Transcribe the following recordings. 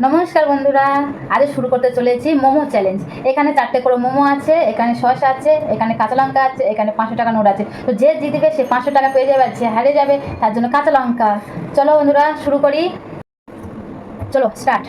নমস্কার বন্ধুরা, আজ শুরু করতে চলেছি মোমো চ্যালেঞ্জ। এখানে 4টে করে মোমো আছে, এখানে সস আছে, এখানে কাঁচা লঙ্কা আছে, এখানে 500 টাকা নোট আছে। তো যে জিতবে সে 500 টাকা পেয়ে যাবে, আর যে হারে যাবে তার জন্য কাঁচা লঙ্কা। চলো বন্ধুরা শুরু করি, চলো স্টার্ট।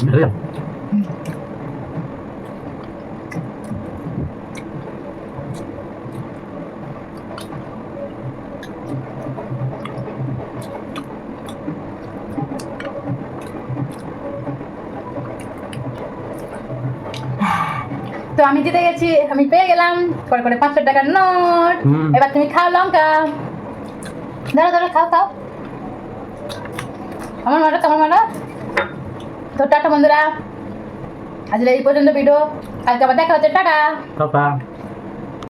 Iya. তো আমি জিতে গেছি, আমি পেয়ে গেলাম করে করে 500 টাকার নোট। এবার তুমি খাও লঙ্কা, ধরো ধরো খাও খাও। আমার মাটা। তো টাটা বন্ধুরা, আজ এই পর্যন্ত ভিডিও, কালকে আবার দেখা হচ্ছে, টাটা। Papa.